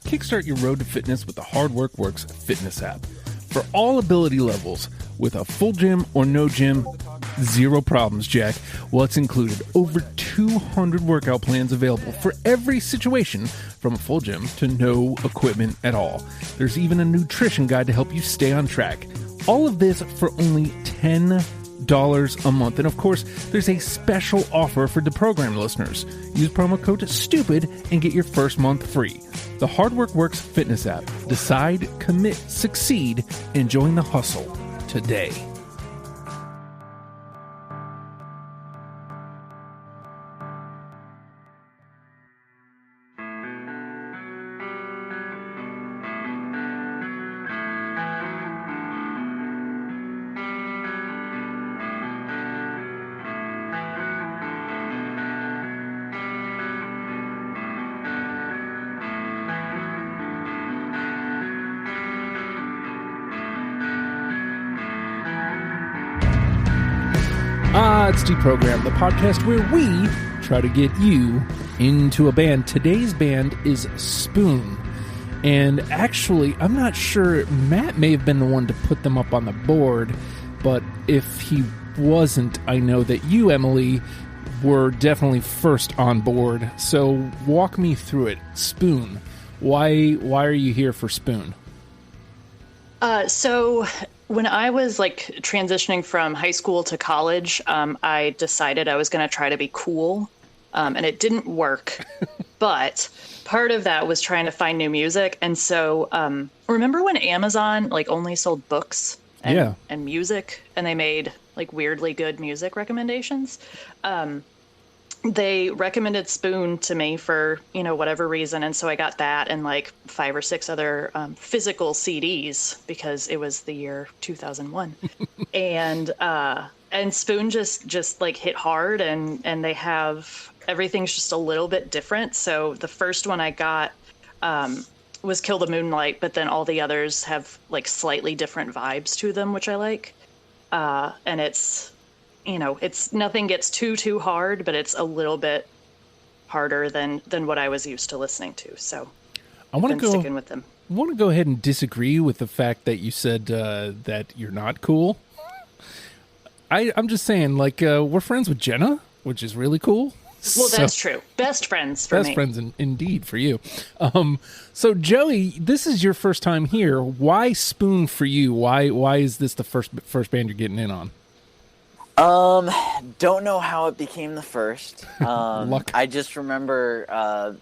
Kickstart your road to fitness with the Hard Work Works fitness app. For all ability levels, with a full gym or no gym, zero problems, Jack. What's included? Over 200 workout plans available for every situation, from a full gym to no equipment at all. There's even a nutrition guide to help you stay on track. All of this for only $10 a month. And of course, there's a special offer for the program listeners. Use promo code STUPID and get your first month free. The Hard Work Works fitness app. Decide, commit, succeed, and join the hustle today. It's Deprogram, the podcast where we try to get you into a band. Today's band is Spoon. And actually, I'm not sure, Matt may have been the one to put them up on the board, but if he wasn't, I know that you, Emily, were definitely first on board. So walk me through it. Spoon. Why are you here for Spoon? So when I was transitioning from high school to college, I decided I was going to try to be cool, and it didn't work. But part of that was trying to find new music. And so remember when Amazon only sold books and music, and they made weirdly good music recommendations? They recommended Spoon to me for, whatever reason. And so I got that and 5 or 6 other physical CDs because it was the year 2001. and Spoon just hit hard, and they have, everything's just a little bit different. So the first one I got was Kill the Moonlight, but then all the others have slightly different vibes to them, which I like. And it's, it's nothing gets too hard, but it's a little bit harder than what I was used to listening to. So I've been sticking with them. I want to go ahead and disagree with the fact that you said that you're not cool. I'm just saying, we're friends with Jenna, which is really cool. Well, that's true. Best friends for me. Best friends, indeed, for you. So, Joey, this is your first time here. Why Spoon for you? Why is this the first band you're getting in on? Don't know how it became the first. Luck. I just remember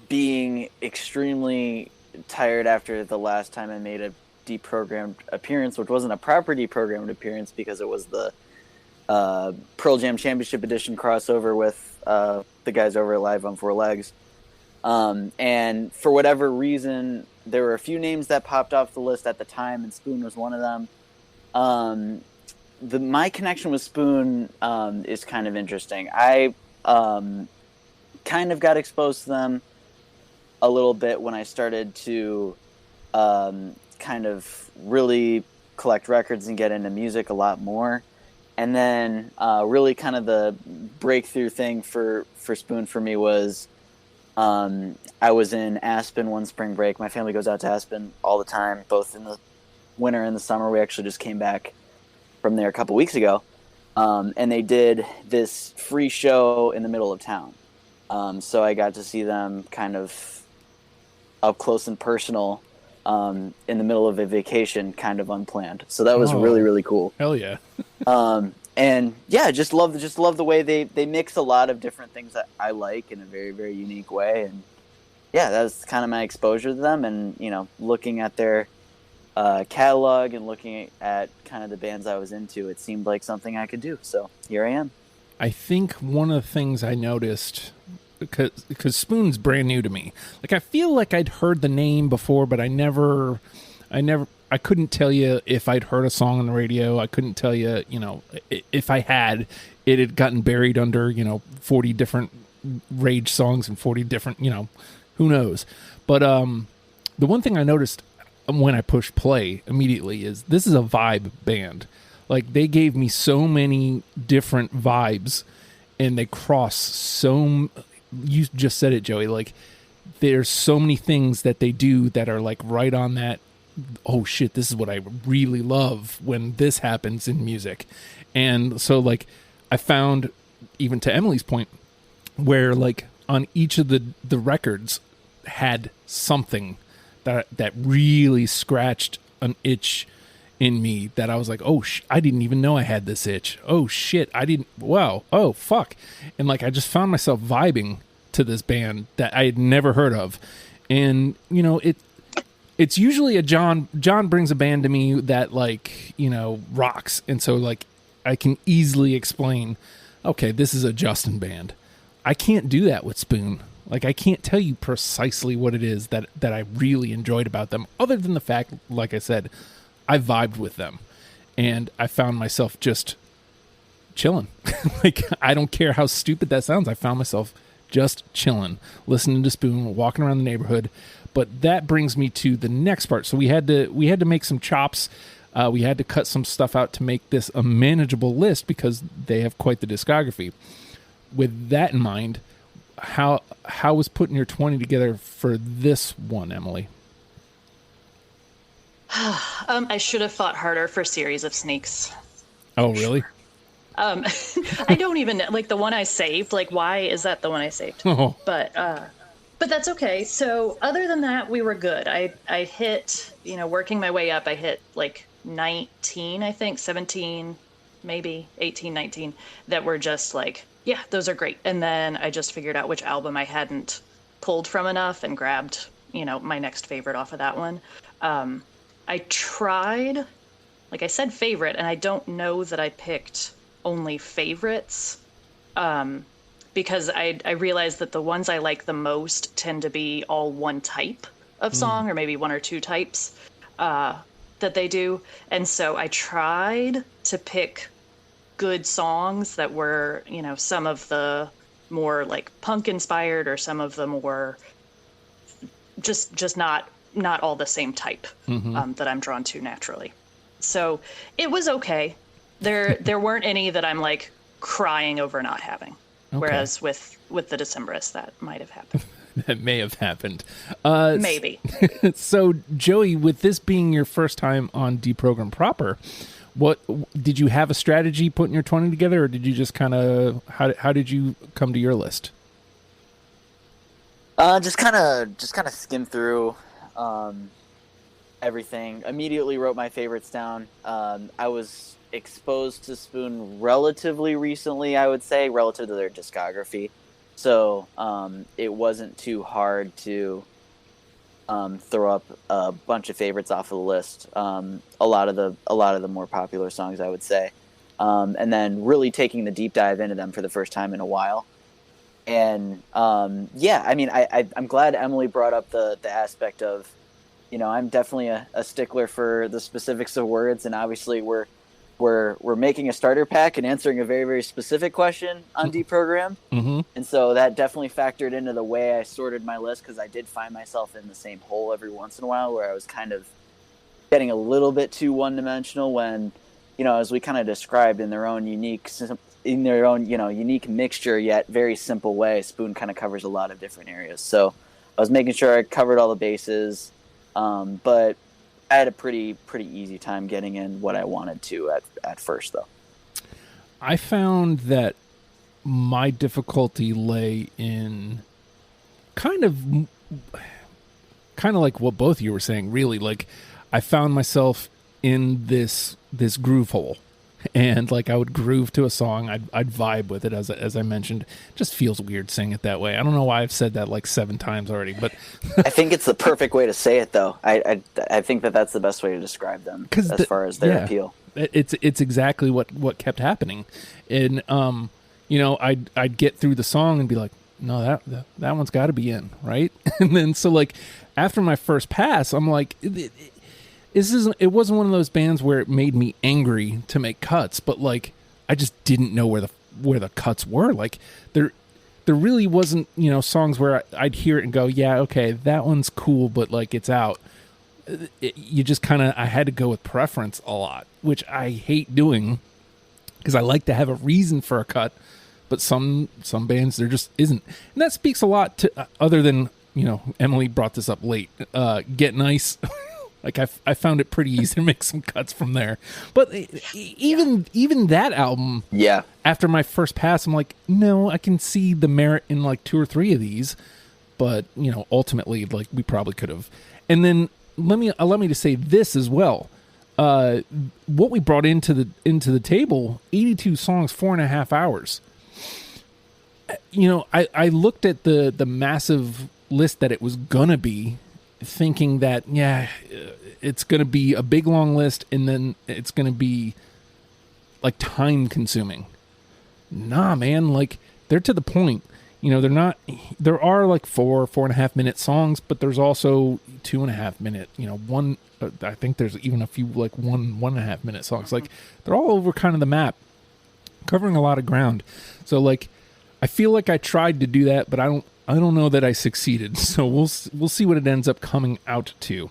being extremely tired after the last time I made a deprogrammed appearance, which wasn't a proper deprogrammed appearance because it was the Pearl Jam Championship Edition crossover with the guys over at Live on Four Legs. And for whatever reason, there were a few names that popped off the list at the time, and Spoon was one of them. My connection with Spoon is kind of interesting. I kind of got exposed to them a little bit when I started to kind of really collect records and get into music a lot more. And then really kind of the breakthrough thing for Spoon for me was I was in Aspen one spring break. My family goes out to Aspen all the time, both in the winter and the summer. We actually just came back from there a couple weeks ago, and they did this free show in the middle of town. So I got to see them kind of up close and personal in the middle of a vacation, kind of unplanned. So that was really, really cool. Hell yeah. And yeah, just love the way they mix a lot of different things that I like in a very, very unique way. And yeah, that was kind of my exposure to them. And, looking at their catalog and looking at kind of the bands I was into, it seemed like something I could do. So here I am. I think one of the things I noticed, because Spoon's brand new to me, I feel like I'd heard the name before, but I couldn't tell you if I'd heard a song on the radio. I couldn't tell you, if I had, it had gotten buried under, 40 different Rage songs and 40 different, who knows. But the one thing I noticed when I pushed play immediately is this is a vibe band. They gave me so many different vibes, and they cross so. You just said it, Joey. there's so many things that they do that are like right on that, oh shit, this is what I really love when this happens in music. And so like I found, even to Emily's point, where like on each of the records had something that really scratched an itch in me that I was like, oh, I didn't even know I had this itch. Oh shit, I didn't. Wow. Oh fuck. And like I just found myself vibing to this band that I had never heard of. And you know, it's usually a John brings a band to me that like, you know, rocks. And so like I can easily explain, okay, this is a Justin band. I can't do that with Spoon. Like, I can't tell you precisely what it is that I really enjoyed about them, other than the fact, like I said, I vibed with them. And I found myself just chilling. Like, I don't care how stupid that sounds. I found myself just chilling, listening to Spoon, walking around the neighborhood. But that brings me to the next part. So we had to make some chops. We had to cut some stuff out to make this a manageable list because they have quite the discography. With that in mind, how was putting your 20 together for this one, Emily? I should have fought harder for Series of Snakes. Oh, really? I don't even like the one I saved. Like, why is that the one I saved? Oh. But that's okay. So other than that, we were good. I hit, you know, working my way up, I hit like 19, I think, 17, maybe 18, 19, that were just like, yeah, those are great. And then I just figured out which album I hadn't pulled from enough and grabbed, you know, my next favorite off of that one. I tried, like I said, favorite, and I don't know that I picked only favorites, because I realized that the ones I like the most tend to be all one type of song, or maybe one or two types that they do. And so I tried to pick good songs that were, you know, some of the more like punk inspired, or some of the more just not all the same type that I'm drawn to naturally. So it was okay. There weren't any that I'm like crying over not having. Okay. Whereas with the Decemberists, that might have happened. That may have happened. Maybe. So Joey, with this being your first time on Deprogram proper, what did you have a strategy putting your 20 together, or did you just kind of how did you come to your list? Just kind of skim through everything. Immediately wrote my favorites down. I was exposed to Spoon relatively recently, I would say, relative to their discography. So it wasn't too hard to throw up a bunch of favorites off of the list. A lot of the more popular songs, I would say, and then really taking the deep dive into them for the first time in a while. And yeah, I mean, I'm glad Emily brought up the aspect of, you know, I'm definitely a stickler for the specifics of words, and obviously we're making a starter pack and answering a very, very specific question on Deprogram. Mm-hmm. And so that definitely factored into the way I sorted my list, because I did find myself in the same hole every once in a while where I was kind of getting a little bit too one-dimensional when, you know, as we kind of described, in their own unique, you know, unique mixture yet very simple way, Spoon kind of covers a lot of different areas. So I was making sure I covered all the bases, but I had a pretty easy time getting in what I wanted to at first, though. I found that my difficulty lay in kind of like what both of you were saying, really. Like, I found myself in this groove hole, and like I would groove to a song, I'd vibe with it, as I mentioned. It just feels weird saying it that way. I don't know why I've said that like 7 times already, but I think it's the perfect way to say it, though. I think that's the best way to describe them as far as their appeal. It's exactly what kept happening, and you know, I'd get through the song and be like, no, that one's got to be in, right? And then so like after my first pass, I'm like, it wasn't one of those bands where it made me angry to make cuts, but like I just didn't know where the cuts were. Like there really wasn't, you know, songs where I'd hear it and go, yeah, okay, that one's cool, but like it's out. You just kind of, I had to go with preference a lot, which I hate doing because I like to have a reason for a cut, but some bands there just isn't. And that speaks a lot to other than Emily brought this up late. Get Nice. Like I found it pretty easy to make some cuts from there. But even that album, Yeah. after my first pass, I'm like, no, I can see the merit in like 2 or 3 of these, but ultimately, like we probably could have. And then allow me to say this as well. What we brought into the table, 82 songs, 4.5 hours. I looked at the massive list that it was gonna be, thinking that it's gonna be a big long list, and then it's gonna be like time consuming. Nah, man, like they're to the point. They're not. There are like 4.5 minute songs, but there's also 2.5 minute. One. I think there's even a few like 1.5 minute songs. Like they're all over kind of the map, covering a lot of ground. So like, I feel like I tried to do that, but I don't know that I succeeded. So we'll see what it ends up coming out to.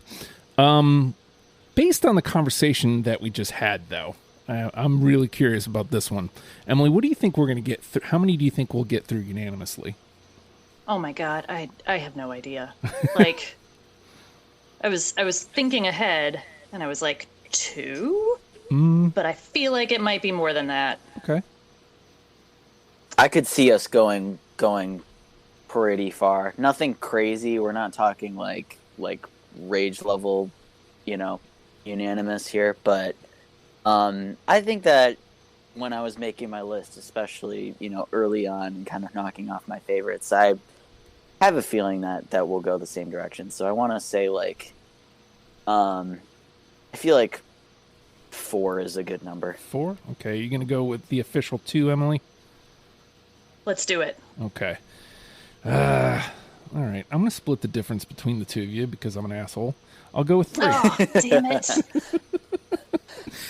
Based on the conversation that we just had, though, I'm really curious about this one. Emily, what do you think we're going to get through? How many do you think we'll get through unanimously? Oh my God, I have no idea. Like, I was thinking ahead, and I was like 2, but I feel like it might be more than that. Okay. I could see us going pretty far. Nothing crazy. We're not talking like rage level, unanimous here. But I think that when I was making my list, especially early on, kind of knocking off my favorites, I have a feeling that we'll go the same direction. So I want to say I feel like 4 is a good number. 4? Okay. You going to go with the official 2, Emily? Let's do it. Okay. All right. I'm going to split the difference between the two of you because I'm an asshole. I'll go with 3. Oh, damn it.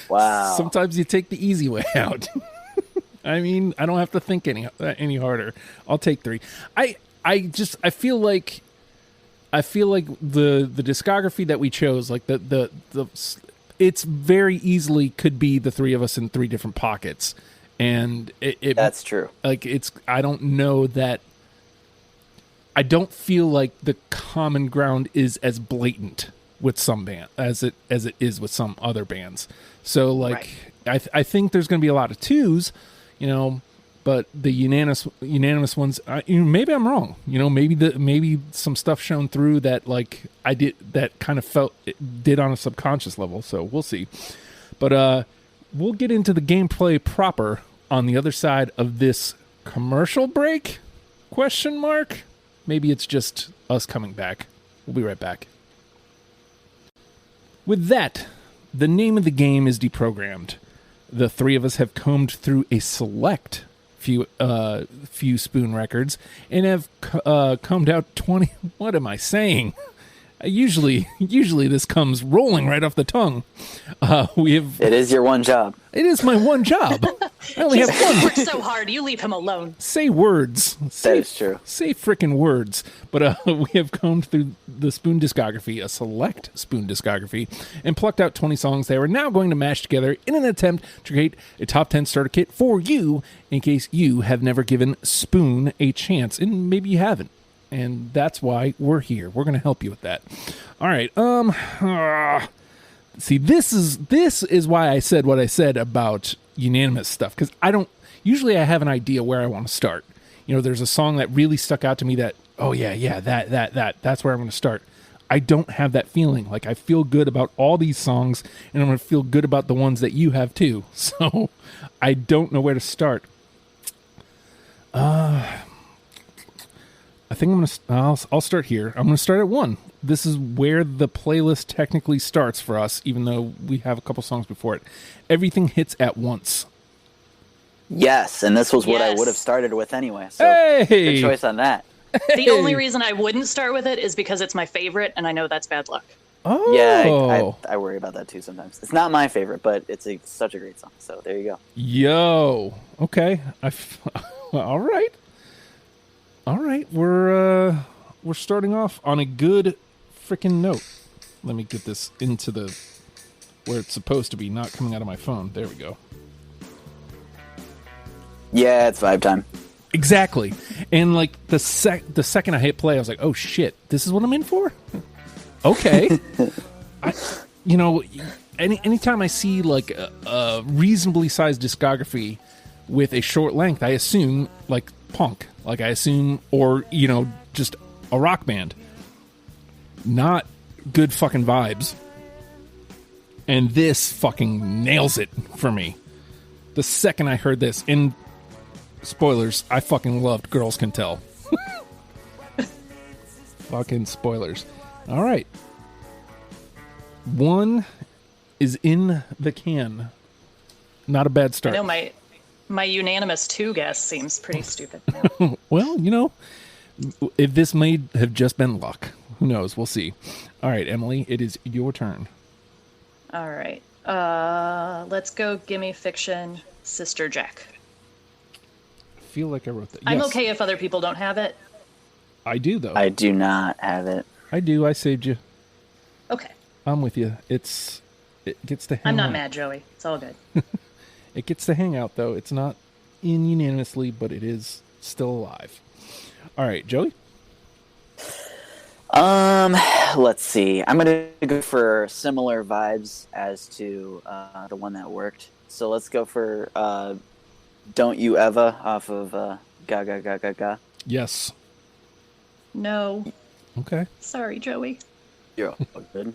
Wow. Sometimes you take the easy way out. I mean, I don't have to think any harder. I'll take 3. I feel like the discography that we chose, like the it's very easily could be the 3 of us in 3 different pockets. And that's true. Like I don't know that. I don't feel like the common ground is as blatant with some band as it is with some other bands. So like, right. I think there's going to be a lot of 2s, but the unanimous ones. Maybe I'm wrong. Maybe some stuff shown through that like I did that kind of did on a subconscious level. So we'll see. But we'll get into the gameplay proper on the other side of this commercial break? ? Maybe it's just us coming back. We'll be right back. With that, the name of the game is Deprogrammed. The 3 of us have combed through a select few Spoon records and have combed out 20. What am I saying? Usually this comes rolling right off the tongue. It is your one job. It is my one job. I only have one. He works so hard. You leave him alone. Say words. That is true. Say frickin' words. But we have combed through the Spoon discography, a select Spoon discography, and plucked out 20 songs they are now going to mash together in an attempt to create a top 10 starter kit for you, in case you have never given Spoon a chance, and maybe you haven't. And that's why we're here. We're going to help you with that. All right. See, this is why I said what I said about unanimous stuff, because usually I have an idea where I want to start. There's a song that really stuck out to me that, that's where I'm going to start. I don't have that feeling. Like, I feel good about all these songs, and I'm going to feel good about the ones that you have too. So I don't know where to start. I think I'll start here. I'm going to start at 1. This is where the playlist technically starts for us, even though we have a couple songs before it. Everything Hits at Once. Yes, and this was what I would have started with anyway. So hey! Good choice on that. The only reason I wouldn't start with it is because it's my favorite, and I know that's bad luck. Oh. Yeah, I worry about that too sometimes. It's not my favorite, but it's such a great song. So there you go. Yo. Okay. All right. All right, we're starting off on a good freaking note. Let me get this into where it's supposed to be, not coming out of my phone. There we go. Yeah, it's vibe time. Exactly. And like the second I hit play, I was like, oh shit, this is what I'm in for? Okay. Anytime I see like a reasonably sized discography with a short length, I assume like punk. Like I assume, or, just a rock band. Not good fucking vibes. And this fucking nails it for me. The second I heard this, and spoilers, I fucking loved Girls Can Tell. Fucking spoilers. All right. One is in the can. Not a bad start. I know my unanimous 2 guess seems pretty stupid. Well, if this may have just been luck. Who knows? We'll see. All right, Emily, it is your turn. All right. Let's go Gimme Fiction, Sister Jack. I feel like I wrote that. I'm Yes. okay if other people don't have it. I do, though. I do not have it. I do. I saved you. Okay. I'm with you. It gets to hang I'm not out. mad, Joey. It's all good. It gets to hang out, though. It's not in unanimously, but it is still alive. All right, Joey? Let's see. I'm gonna go for similar vibes as to the one that worked. So let's go for "Don't You Ever" off of "Ga Ga Ga Ga Ga." Yes. No. Okay. Sorry, Joey. You're all good.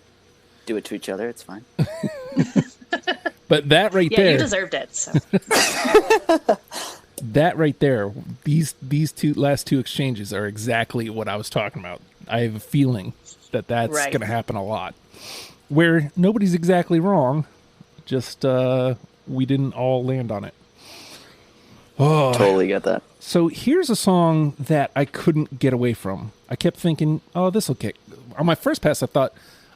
Do it to each other. It's fine. But that right Yeah, there, you deserved it. So. that right there, these last two exchanges are exactly what I was talking about. I have a feeling that that's Right. going to happen a lot. Where nobody's exactly wrong, just we didn't all land on it. Oh, Totally get that. so here's a song that I couldn't get away from. I kept thinking, oh, this will get... On my first pass, I thought,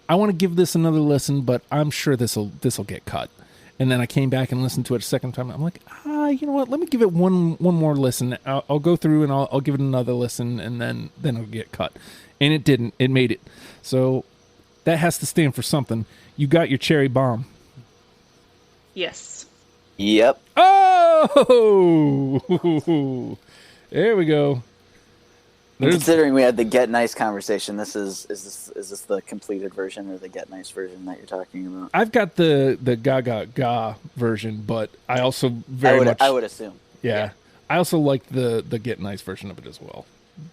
I want to give this another listen, but I'm sure this will get cut. And then I came back and listened to it a second time. I'm like, you know what? Let me give it one more listen. I'll go through and I'll give it another listen, and then it'll get cut. And it didn't. It made it. So that has to stand for something. You got your cherry bomb. Yes. Yep. Oh! There we go. Considering we had the Get Nice conversation, is this the completed version or the Get Nice version that you're talking about? I've got the Gaga Ga version, but I also I would assume. Yeah. I also like the Get Nice version of it as well.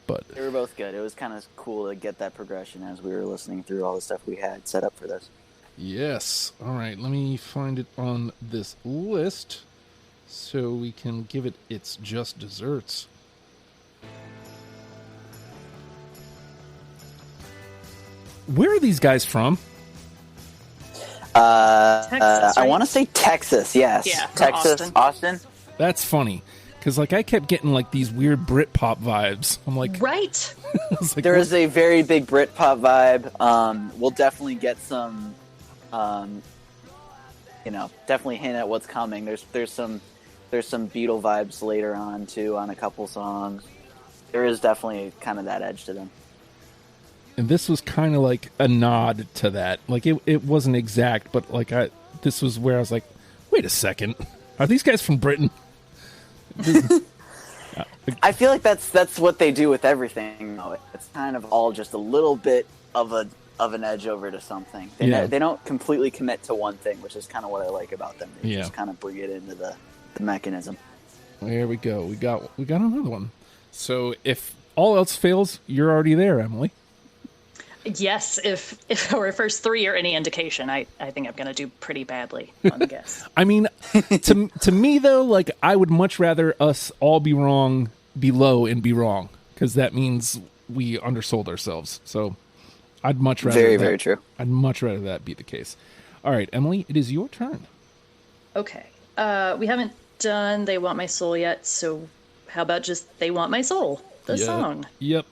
But They were both good. It was kind of cool to get that progression as we were listening through all the stuff we had set up for this. yes. All right, let me find it on this list so we can give it its just desserts. Where are these guys from? Texas, I right? want to say Texas. Yes. Yeah, Texas, Austin. That's funny. Because, like, I kept getting, like, these weird Britpop vibes. I'm like... Right. I was like, There what? is a very big Britpop vibe. We'll definitely get some, definitely hint at what's coming. There's some Beatle vibes later on too on a couple songs. There is definitely kind of that edge to them. And this was kind of like a nod to that. Like, it wasn't exact, but, like, this was where I was like, wait a second. Are these guys from Britain? I feel like that's what they do with everything. Though. It's kind of all just a little bit of an edge over to something. They don't completely commit to one thing, which is kind of what I like about them. They just kind of bring it into the mechanism. There we go. We got another one. So if all else fails, you're already there, Emily. Yes, if our first 3 are any indication, I think I'm going to do pretty badly on the guess. I mean, to me though, like, I would much rather us all be wrong, be low, and be wrong, because that means we undersold ourselves. So I'd much rather very true. I'd much rather that be the case. All right, Emily, it is your turn. Okay. We haven't done They Want My Soul yet, so how about just They Want My Soul, the song? Yep.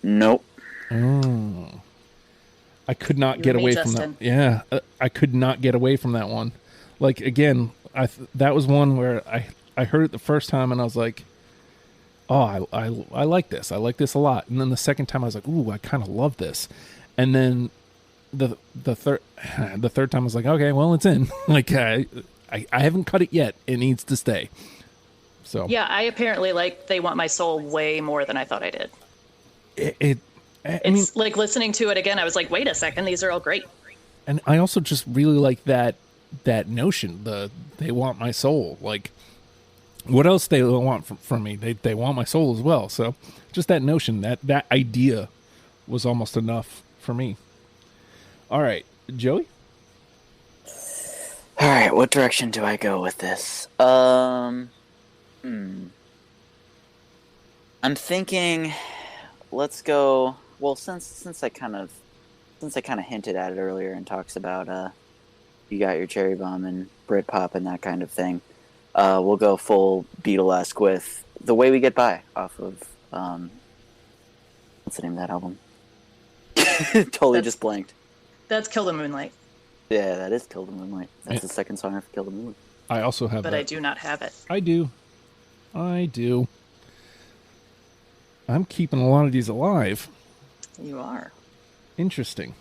Nope. Oh. I could not You get and me, away from that. Justin. Yeah, I could not get away from that one. Like, again, that was one where I heard it the first time and I was like, oh, I like this. I like this a lot. And then the second time I was like, ooh, I kind of love this. And then the third time I was like, okay, well, it's in. Like, I haven't cut it yet. It needs to stay. So Yeah, I apparently like They Want My Soul way more than I thought I did. I mean, It's like listening to it again, I was like, wait a second, these are all great. and I also just really like that notion. They want my soul. Like, what else they want from me? They want my soul as well. So just that notion, that idea was almost enough for me. All right, Joey. All right, what direction do I go with this? I'm thinking, let's go. Well, since I kind of hinted at it earlier and talks about you got your cherry bomb and Britpop and that kind of thing, we'll go full Beatlesque with "The Way We Get By" off of what's the name of that album? Totally just blanked. That's Kill the Moonlight. Yeah, that is "Kill the Moonlight." That's the second song after "Kill the Moonlight." I also have But that. I do not have it. I do. I'm keeping a lot of these alive. You are. Interesting.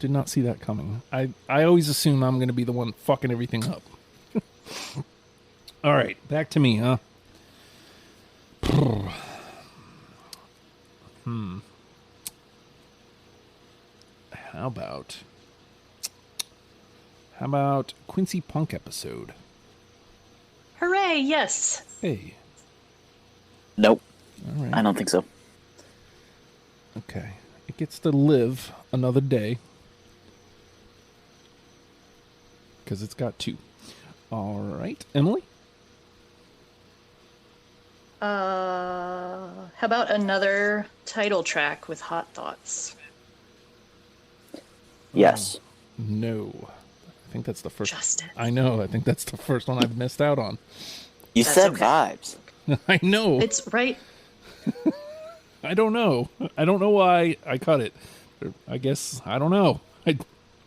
Did not see that coming. I always assume I'm going to be the one fucking everything up. All right, back to me, huh? How about Quincy Punk episode? Hooray, yes. Hey. Nope, All right. I don't think so. Okay. It gets to live another day. Because it's got 2. All right. Emily? How about another title track with Hot Thoughts? Yes. No. I think that's the first. Justin. I know. I think that's the first one I've missed out on. You That's said okay. vibes. I know. It's right. I don't know. I don't know why I cut it. I guess I don't know.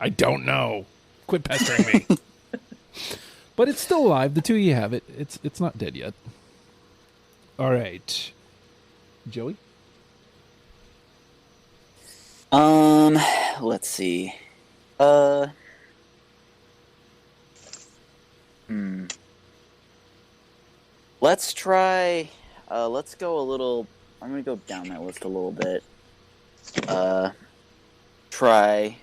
I don't know. Quit pestering me. But it's still alive. The 2 of you have it. It's not dead yet. All right. Joey? Let's see. Let's try. Let's go a little. I'm gonna go down that list a little bit. Try.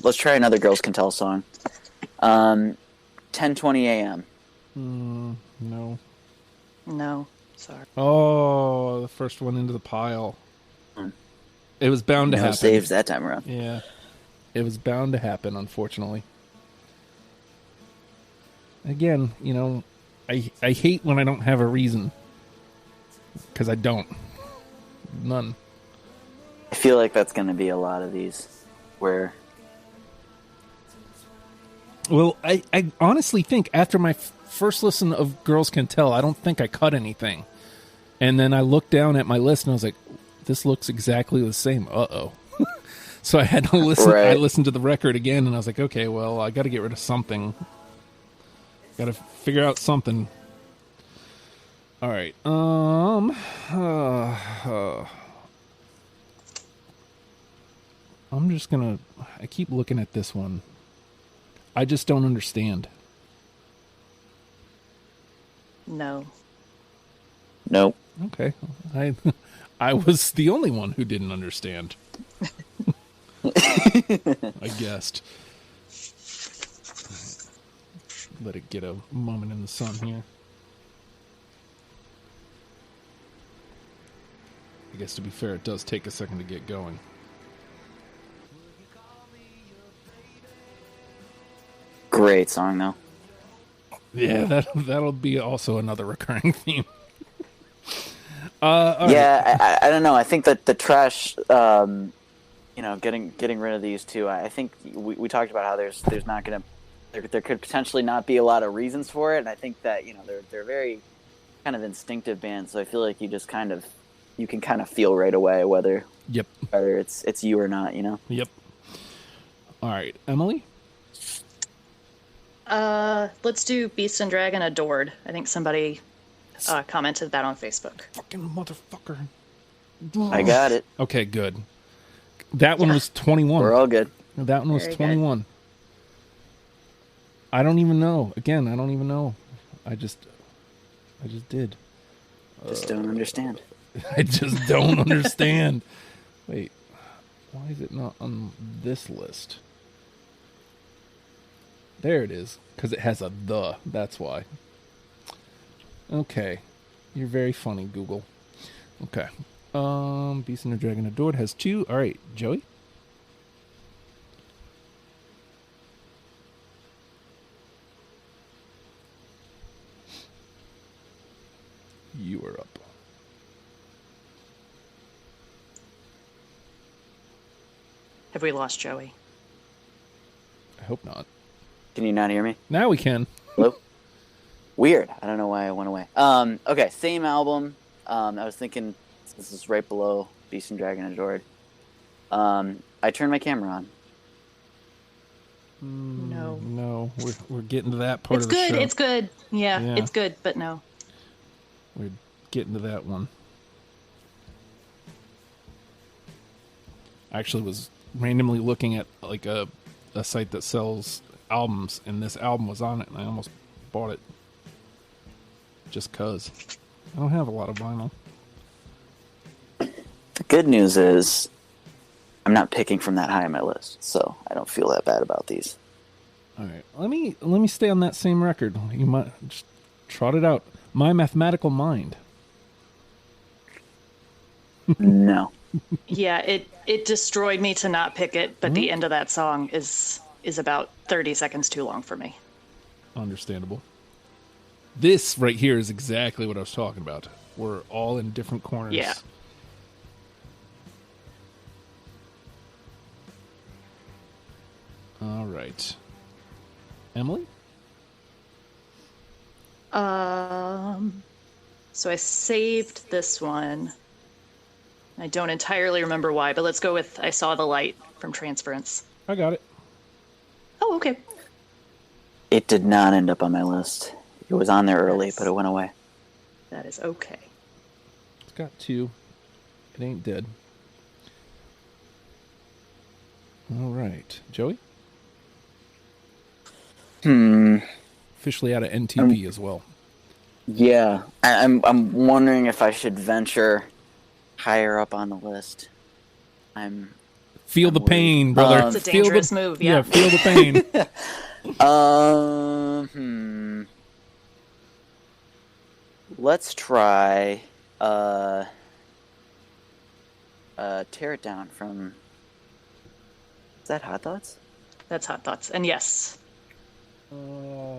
Let's try another Girls Can Tell song. 10:20 a.m. No. No, sorry. Oh, the first one into the pile. It was bound to No happen. saves that time around. Yeah. It was bound to happen, unfortunately. Again, you know, I hate when I don't have a reason. Because I don't. None. I feel like that's going to be a lot of these where Well, I honestly think after my first listen of Girls Can Tell, I don't think I cut anything. And then I looked down at my list and I was like, this looks exactly the same. Uh-oh. So I had to listen. Right. I listened to the record again and I was like, okay, well, I got to get rid of something. Got to figure out something. All right. I'm just going to... I keep looking at this one. I just don't understand. No. nope. Okay. I was the only one who didn't understand. I guessed. Let it get a moment in the sun here. I guess to be fair, it does take a second to get going. Great song though. Yeah, that'll be also another recurring theme. All right. Yeah, I don't know. I think that the trash, getting rid of these two. I think we talked about how there's not gonna there could potentially not be a lot of reasons for it, and I think that they're very kind of instinctive bands. So I feel like you can kind of feel right away whether it's you or not. Yep. All right, Emily. Let's do Beast and Dragon Adored. I think somebody commented that on Facebook. Fucking motherfucker. I got it. Okay, good. That one was 21. We're all good. That one was Very 21. I don't even know. Again, I don't even know. I just did. Just don't understand. I just don't understand. Wait, why is it not on this list? There it is, because it has a the. That's why. Okay, you're very funny, Google. Okay, Beast and the Dragon Adored has 2. All right, Joey. You are up. Have we lost Joey? I hope not. Can you not hear me? Now we can. Hello? Weird. I don't know why I went away. Okay, same album. I was thinking this is right below Beast and Dragon Adored. I turned my camera on. No. We're getting to that part It's of the good. show. It's good. Yeah, Yeah. it's good, but no. We're getting to that one. I actually was randomly looking at like a site that sells albums, and this album was on it, and I almost bought it just cause I don't have a lot of vinyl. The good news is I'm not picking from that high on my list, so I don't feel that bad about these. All right, let me stay on that same record. You might just trot it out. My Mathematical Mind. No. Yeah, it destroyed me to not pick it, but the end of that song is about 30 seconds too long for me. Understandable. This right here is exactly what I was talking about. We're all in different corners. Yeah. All right. Emily? So I saved this one. I don't entirely remember why, but let's go with I Saw the Light from Transference. I got it. Oh, okay. It did not end up on my list. It was on there early, but it went away. That is okay. It's got 2. It ain't dead. All right. Joey? Officially out of NTP as well. Yeah. I'm wondering if I should venture higher up on the list. Feel the pain, brother. It's a dangerous move, yeah. Yeah, feel the pain. Let's try Tear It Down from... Is that Hot Thoughts? That's Hot Thoughts. And yes.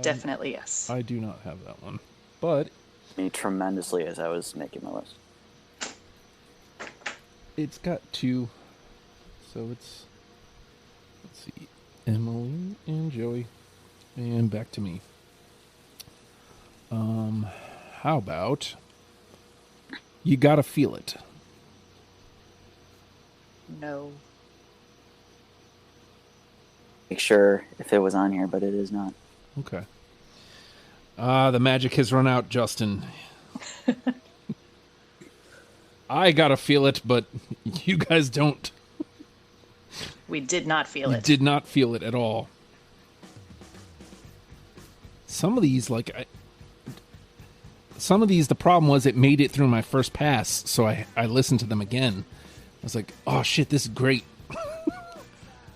Definitely yes. I do not have that one. But Me tremendously as I was making my list. it's got 2. So it's... Let's see. Emily and Joey. And back to me. How about... You Gotta Feel It. No. Make sure if it was on here, but it is not. Okay. The magic has run out, Justin. I gotta feel it, but you guys don't. We did not feel it. Did not feel it at all. Some of these, the problem was it made it through my first pass, so I listened to them again. I was like, oh shit, this is great.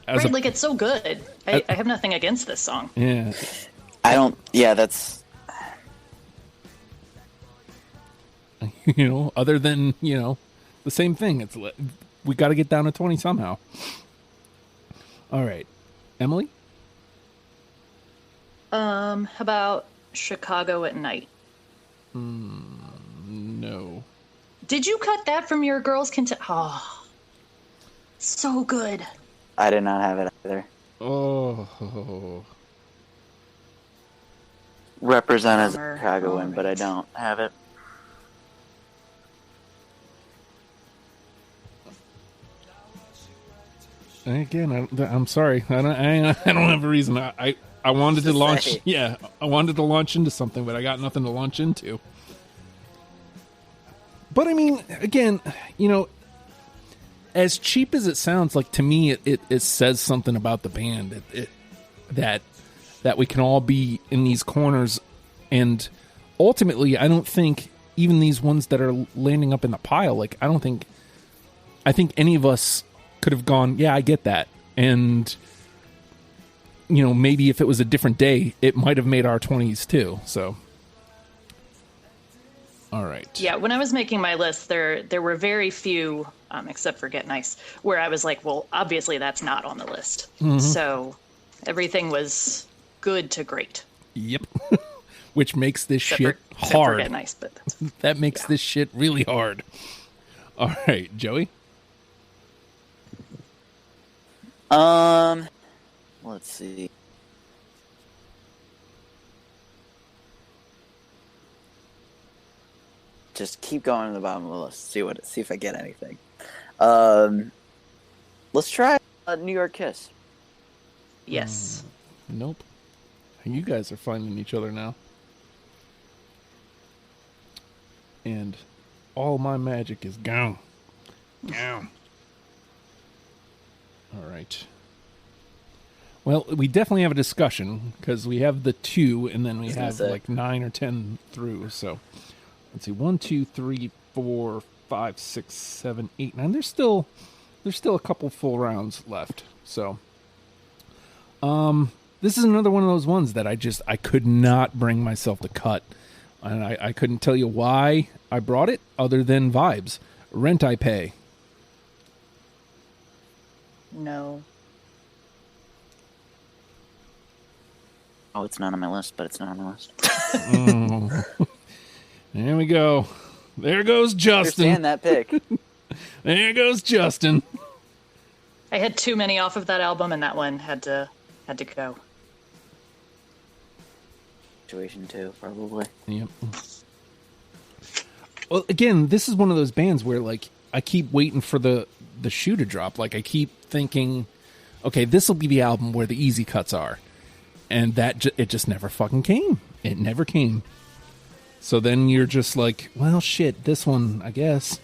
Right, it's so good. I have nothing against this song. Yeah. That's... Other than, the same thing. It's we got to get down to 20 somehow. All right. Emily? How about Chicago at Night? No. Did you cut that from your Girls Can Tell? Oh, so good. I did not have it either. Oh. Represent as a Bummer. Chicagoan, All but I right. don't have it. Again, I'm sorry. I don't have a reason. I wanted to launch. Say. Yeah, I wanted to launch into something, but I got nothing to launch into. But I mean, again, as cheap as it sounds, like to me, it says something about the band. That that we can all be in these corners. And ultimately, I don't think even these ones that are landing up in the pile, like, I think any of us could have gone, yeah, I get that. And, you know, maybe if it was a different day, it might have made our 20s too. So, all right. Yeah, when I was making my list, there were very few, except for Get Nice, where I was like, well, obviously that's not on the list. So everything was good to great. Yep. Which makes this Except shit for hard. Get Nice, but that's, That makes this shit really hard. All right, Joey. Let's see. Just keep going to the bottom of the list. See if I get anything. Let's try New York Kiss. yes. Nope. You guys are finding each other now. And all my magic is gone. Gone. All right. Well, we definitely have a discussion because we have the 2 and then we have like 9 or 10 through. So let's see. 1, 2, 3, 4, 5, 6, 7, 8, 9. There's still a couple full rounds left. So this is another one of those ones that I could not bring myself to cut. And I couldn't tell you why I brought it other than vibes. Rent I Pay. No. Oh, it's not on my list, but it's not on my list. There we go. There goes Justin. I understand that pick. There goes Justin. I had too many off of that album, and that one had to go. Situation 2, probably. Yep. Well, again, this is one of those bands where, like, I keep waiting for the shoe to drop. Like, I keep thinking, okay, this will be the album where the easy cuts are. And it just never fucking came. It never came. So then you're just like, well, shit, this one, I guess.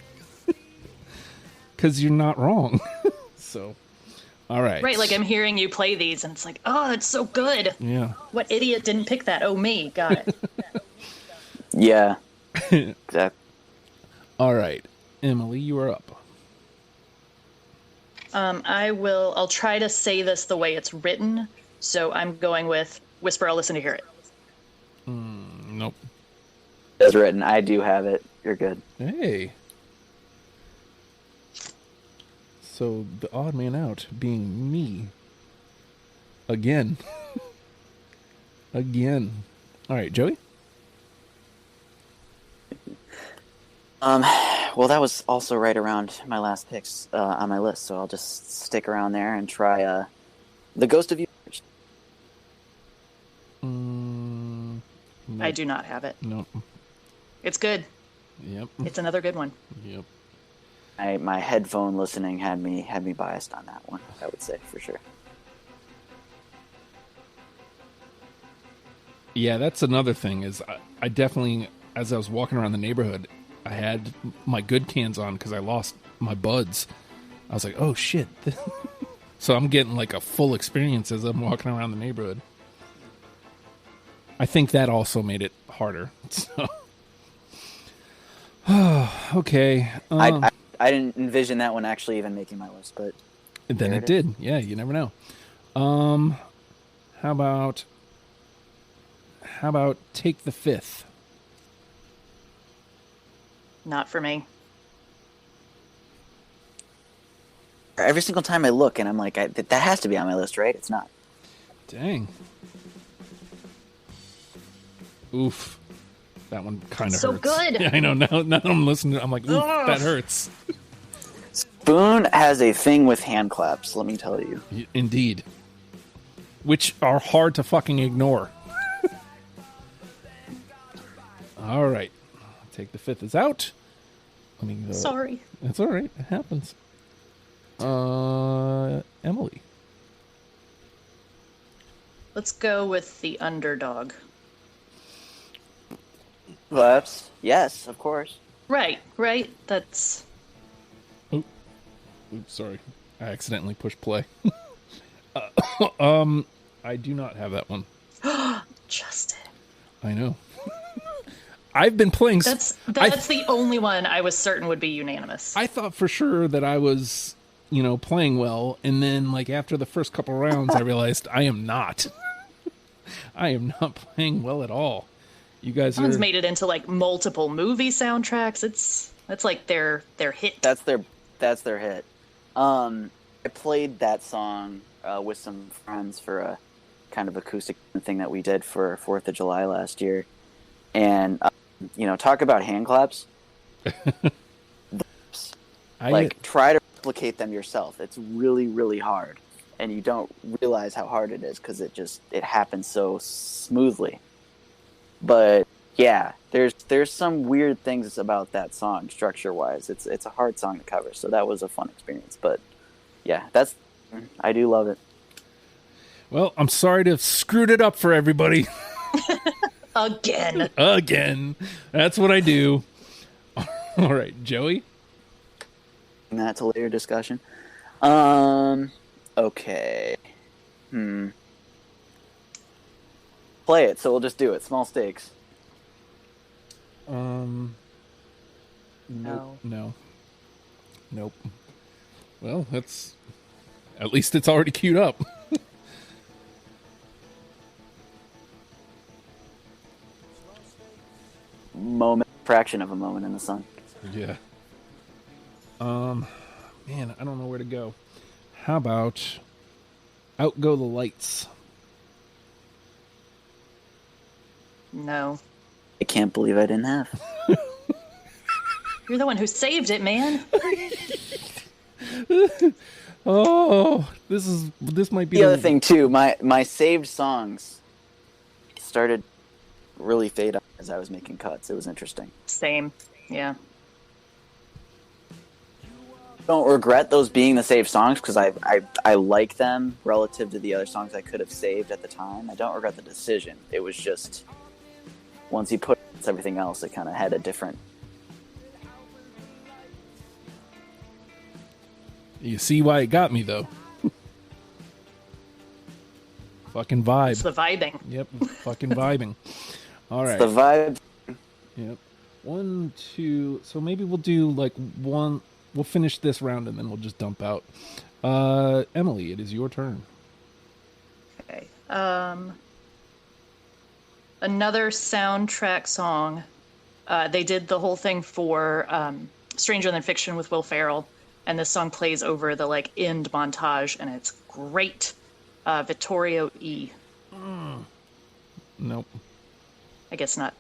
Because you're not wrong. So, all right. Right, like I'm hearing you play these, and it's like, oh, that's so good. Yeah. What idiot didn't pick that? Oh, me. Got it. Yeah. Exactly. All right. Emily, you are up. I'll try to say this the way it's written. So I'm going with Whisper, I'll Listen to Hear It. Nope. As written, I do have it. You're good. Hey. So the odd man out being me. Again. Again. All right, Joey? Well, that was also right around my last picks on my list, so I'll just stick around there and try The Ghost of You. Nope. I do not have it. Nope. It's good. Yep. It's another good one. Yep. My headphone listening had me biased on that one, I would say, for sure. Yeah, that's another thing is I definitely, as I was walking around the neighborhood, I had my good cans on because I lost my buds. I was like, oh, shit. So I'm getting like a full experience as I'm walking around the neighborhood. I think that also made it harder. So. Okay. I didn't envision that one actually even making my list, but then it did. Yeah, you never know. How about Take the Fifth? Not for me. Every single time I look, and I'm like, that has to be on my list, right? It's not. Dang. Oof. That one kind of so hurts. good. Yeah, I know. Now I'm listening. I'm like, oof, that hurts. Spoon has a thing with hand claps, let me tell you. Indeed. Which are hard to fucking ignore. All right. Take the Fifth is out. Let me go. Sorry. It's all right. It happens. Emily. Let's go with The Underdog. Claps. Yes, of course. Right. That's... Oops, sorry. I accidentally pushed play. I do not have that one. I know. I've been playing. That's the only one I was certain would be unanimous. I thought for sure that I was, playing well, and then like after the first couple rounds, I realized I am not. I am not playing well at all. You guys Someone's made it into like multiple movie soundtracks. That's like their hit. That's their hit. I played that song with some friends for a kind of acoustic thing that we did for 4th of July last year, and talk about hand claps. Try to replicate them yourself. It's really, really hard, and you don't realize how hard it is because it happens so smoothly. But yeah, there's some weird things about that song structure wise. It's a hard song to cover, so that was a fun experience. But yeah, I do love it. Well, I'm sorry to have screwed it up for everybody. Again. That's what I do. All right, Joey? That's a later discussion. Okay. Play it, so we'll just do it. Small stakes. No. Nope. Well, at least it's already queued up. Fraction of a moment in the sun. Yeah. Man, I don't know where to go. How about Out Go the Lights? No. I can't believe I didn't have. You're the one who saved it, man. Oh, this might be the other thing too. My saved songs started really fade out as I was making cuts. It was interesting. Same. Yeah. Don't regret those being the saved songs because I like them relative to the other songs I could have saved at the time. I don't regret the decision. It was just once you put everything else, it kind of had a different. You see why it got me though. Fucking vibe. It's the vibing. Yep, fucking vibing. All right. It's the vibe. Yep. 1, 2. So maybe we'll do like one. We'll finish this round and then we'll just dump out. Emily, it is your turn. Okay. Another soundtrack song. They did the whole thing for Stranger Than Fiction with Will Ferrell, and this song plays over the like end montage, and it's great. Vittorio E. Nope. I guess not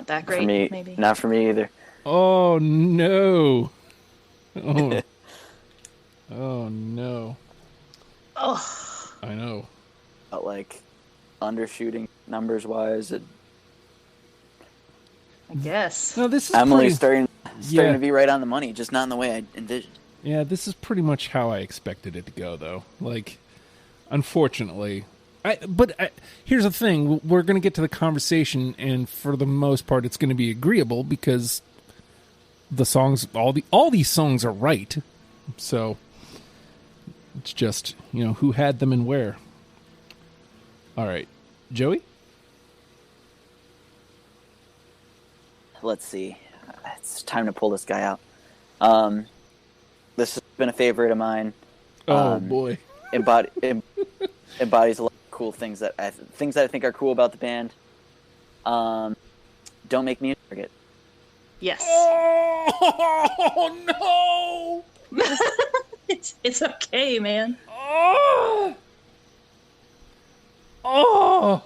that great. For me, maybe not for me either. Oh no. Oh. Oh no. Oh. I know. But like undershooting numbers wise, I guess. No, this is Emily's starting to be right on the money, just not in the way I envisioned. Yeah, this is pretty much how I expected it to go, though. Like, unfortunately, here's the thing: we're going to get to the conversation, and for the most part, it's going to be agreeable because the songs, all these songs are right. So it's just who had them and where. All right, Joey. Let's see. It's time to pull this guy out. This has been a favorite of mine. Oh boy. Embodies a lot of cool things that I think are cool about the band. Don't Make Me a Target. Yes. Oh no! It's okay, man. Oh!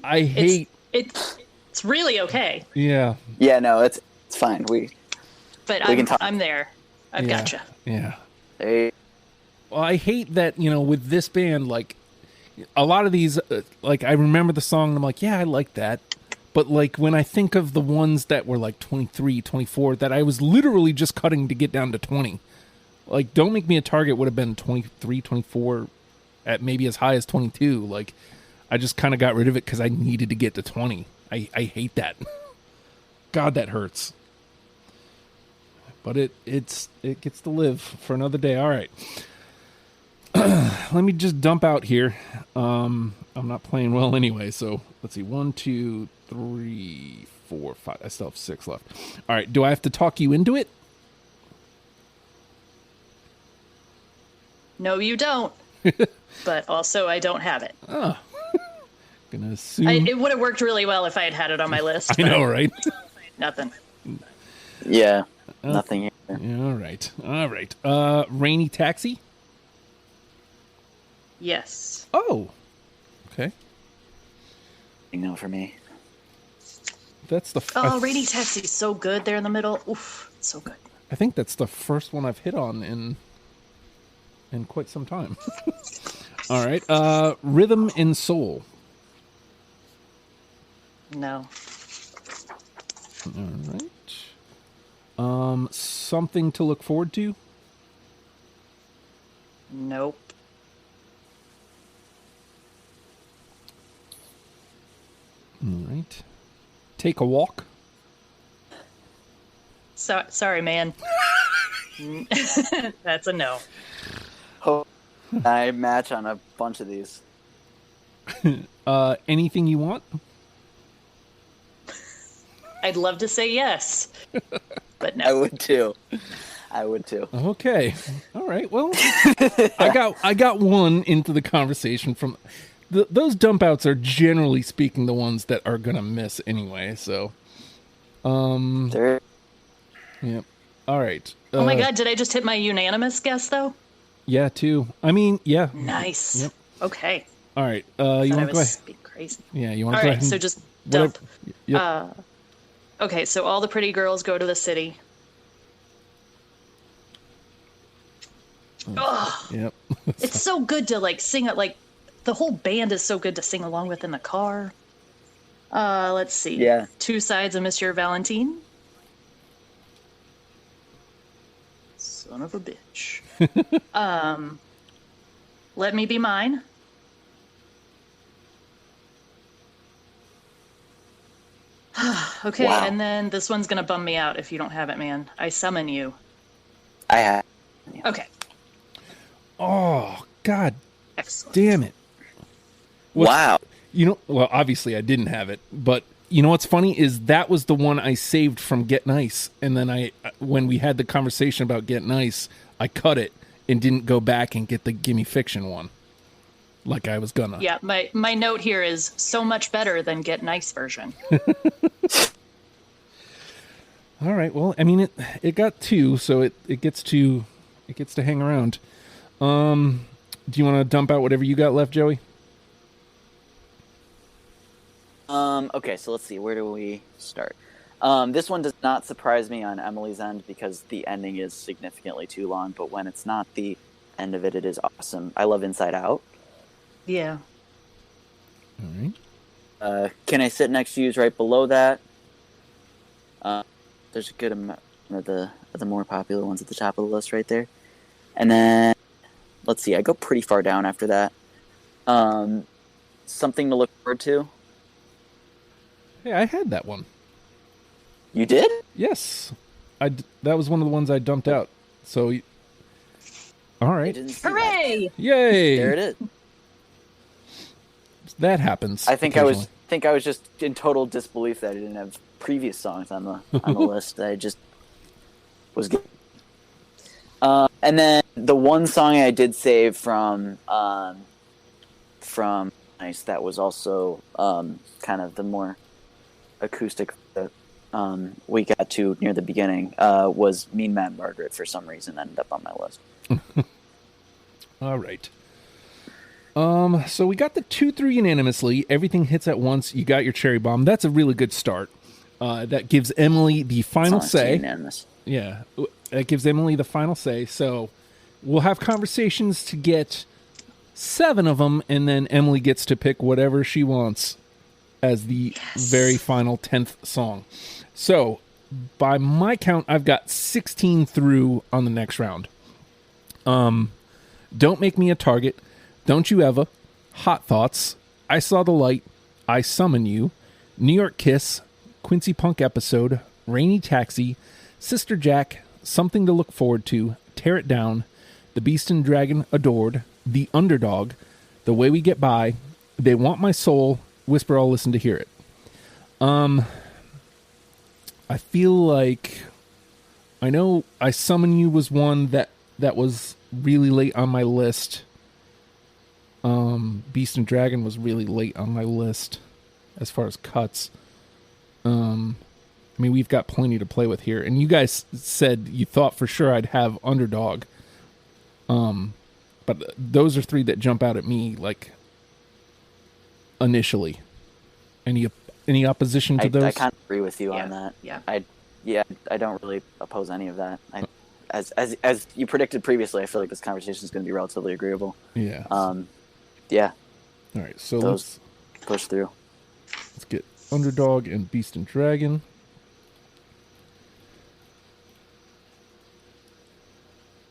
I hate. It's really okay. Yeah. Yeah, no, it's fine. I'm there. I've gotcha. Yeah. Hey. Well, I hate that, with this band, like, a lot of these, like, I remember the song, and I'm like, yeah, I like that. But, like, when I think of the ones that were, like, 23, 24, that I was literally just cutting to get down to 20. Like, Don't Make Me a Target would have been 23, 24, at maybe as high as 22. Like, I just kind of got rid of it because I needed to get to 20. I hate that. God, that hurts. But it gets to live for another day. All right. let me just dump out here. I'm not playing well anyway, so let's see. 1, 2, 3, 4, 5. I still have 6 left. All right, do I have to talk you into it? No, you don't. But also, I don't have it. Oh. Gonna assume. It would have worked really well if I had it on my list. I know, right? Nothing. Yeah, nothing here. Yeah, all right. Rainy Taxi? Yes. Oh. Okay. No for me. That's the... Oh, Rainy Taxi is so good there in the middle. Oof, it's so good. I think that's the first one I've hit on in quite some time. All right. Rhythm and Soul. No. All right. Something to Look Forward to? Nope. All right. Take a Walk? Sorry, man. That's a no. Oh, I match on a bunch of these. Anything You Want? I'd love to say yes, but no. I would too. Okay. All right. Well, I got one into the conversation from those dump outs are generally speaking the ones that are going to miss anyway. So, There. yep. All right. Oh my God, did I just hit my unanimous guess though? Yeah, too. I mean, yeah. Nice. Yep. Okay. All right. You Thought want I to go was ahead? being crazy. Yeah, you want All to go right, ahead? so just dump. Yep. Okay, so all the pretty girls go to the city. Oh, Yep. it's so good to like sing it. Like the whole band is so good to sing along with in the car. Let's see. Yeah. Two Sides of Monsieur Valentine. Son of a bitch. Let Me Be Mine. Okay, Wow. and then this one's gonna bum me out if you don't have it, man. I Summon You. I have. Okay, Oh, God excellent. damn it. What's- Wow. You know, well, obviously I didn't have it, but you know what's funny is that was the one I saved from Get Nice, and then when we had the conversation about Get Nice, I cut it and didn't go back and get the Gimme Fiction one, like I was gonna. Yeah, my note here is so much better than Get Nice version. All right. Well, I mean it got 2, so it gets to hang around. Do you want to dump out whatever you got left, Joey? Okay, so let's see. Where do we start? This one does not surprise me on Emily's end because the ending is significantly too long, but when it's not the end of it, it is awesome. I love Inside Out. Yeah. All right. Can I Sit Next to You is right below that. There's a good amount of the more popular ones at the top of the list right there. And then, let's see, I go pretty far down after that. Something to Look Forward to. Hey, I had that one. You did? Yes. That was one of the ones I dumped out. So, all I right. didn't see that. Hooray! Yay! There it is. That happens. I think I was occasionally. just in total disbelief that I didn't have previous songs on the list. I just was good. And then the one song I did save from Nice that was also kind of the more acoustic that we got to near the beginning was Mean Mad Margaret. For some reason ended up on my list. All right. So we got the 2-3 unanimously. Everything hits at once. You got your cherry bomb. That's a really good start. That gives Emily the final It's not say. unanimous. Yeah, that gives Emily the final say. So we'll have conversations to get 7 of them, and then Emily gets to pick whatever she wants as the very final 10th song. So by my count, I've got 16 through on the next round. Don't Make Me a Target, Don't You Ever, Hot Thoughts, I Saw the Light, I Summon You, New York Kiss, Quincy Punk Episode, Rainy Taxi, Sister Jack, Something to Look Forward to, Tear It Down, The Beast and Dragon Adored, The Underdog, The Way We Get By, They Want My Soul, Whisper I'll Listen to Hear It. I feel like I know I Summon You was one that was really late on my list. Beast and Dragon was really late on my list as far as cuts. I mean, we've got plenty to play with here. And you guys said you thought for sure I'd have Underdog. But those are three that jump out at me, like, initially. Any opposition to those? I kind of agree with you on that. Yeah. I don't really oppose any of that. As you predicted previously, I feel like this conversation is going to be relatively agreeable. Yeah. Yeah. All right, so let's push through. Let's get Underdog and Beast and Dragon.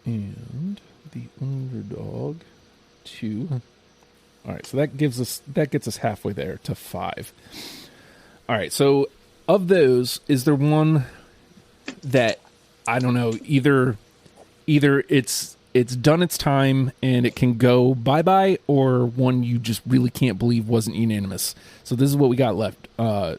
And the Underdog 2. All right, so that gets us halfway there to 5. All right, so of those, is there one that I don't know, either it's done its time and it can go bye-bye, or one you just really can't believe wasn't unanimous? So this is what we got left,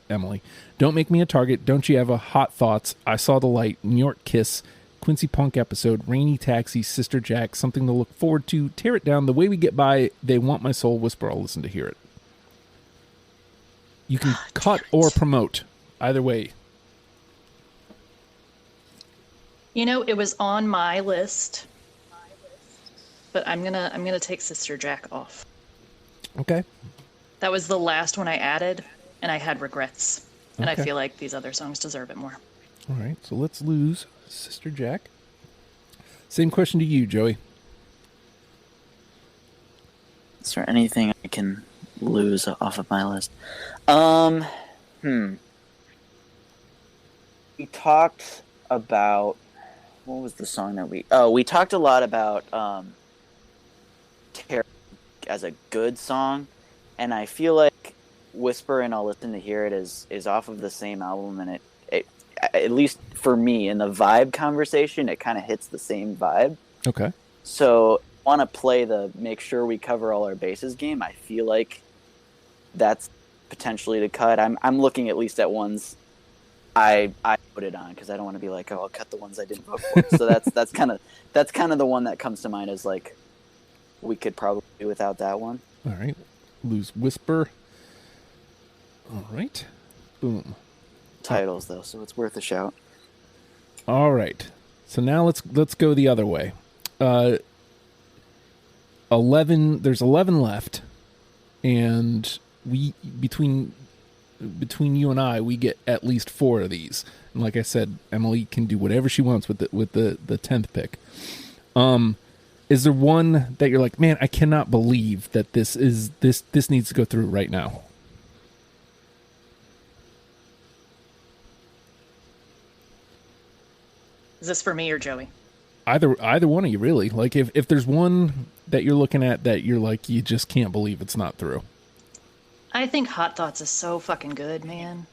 Emily. Don't Make Me a Target, Don't You Have a Hot Thoughts, I Saw the Light, New York Kiss, Quincy Punk Episode, Rainy Taxi, Sister Jack, Something to Look Forward to, Tear It Down, The Way We Get By, They Want My Soul, Whisper I'll Listen to Hear It. You can cut or promote. Either way. You know, it was on my list, but I'm gonna take Sister Jack off. Okay. That was the last one I added, and I had regrets. And Okay. I feel like these other songs deserve it more. All right, so let's lose Sister Jack. Same question to you, Joey. Is there anything I can lose off of my list? We talked about, what was the song that we talked a lot about Terror as a good song, and I feel like Whisper and I'll Listen to Hear It is off of the same album, and it at least for me in the vibe conversation, it kind of hits the same vibe. Okay. So I want to play the make sure we cover all our bases game. I feel like that's potentially the cut. I'm looking at least at ones I put it on because I don't want to be like, oh, I'll cut the ones I didn't vote for. So that's kind of the one that comes to mind as like we could probably do without that one. All right. Lose Whisper. All right. Boom. Titles though, so it's worth a shout. All right. So now let's go the other way. 11. There's 11 left, and we between you and I, we get at least 4 of these. And like I said, Emily can do whatever she wants with the 10th pick. Is there one that you're like, man, I cannot believe that this needs to go through right now? Is this for me or Joey? Either one of you, really. Like, if there's one that you're looking at that you're like, you just can't believe it's not through. I think Hot Thoughts is so fucking good, man.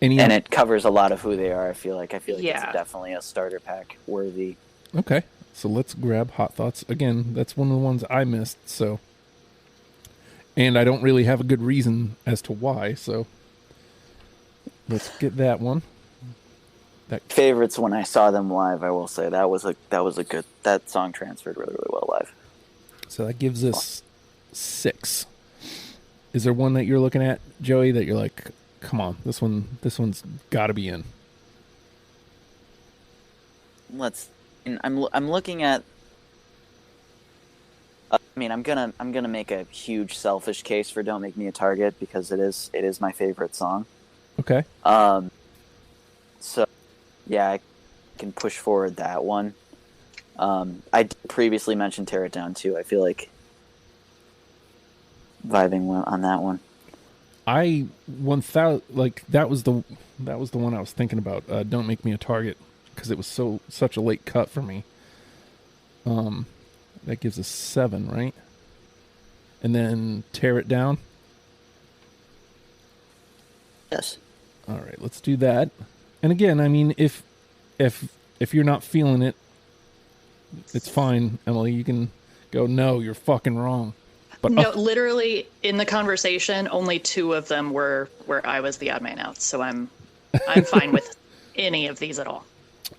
And it covers a lot of who they are. I feel like Yeah. it's definitely a starter pack worthy. Okay, so let's grab Hot Thoughts. Again, that's one of the ones I missed, so. And I don't really have a good reason as to why, so. Let's get that one. Favorites when I saw them live, I will say that was a good, that song transferred really, really well live. So that gives us 6. Is there one that you're looking at, Joey, that you're like, come on, this one's got to be in? I'm looking at. I mean, I'm gonna make a huge selfish case for "Don't Make Me a Target" because it is my favorite song. Okay. So, yeah, I can push forward that one. I did previously mentioned "Tear It Down" too. I feel like vibing on that one. I 1,000 like that was the one I was thinking about. Don't Make Me a Target, because it was such a late cut for me. That gives us 7, right? And then Tear It Down. Yes. All right, let's do that. And again, I mean, if you're not feeling it, It's fine, Emily. You can go, no, you're fucking wrong. But No, literally in the conversation, only 2 of them were where I was the odd man out. So I'm fine with any of these at all.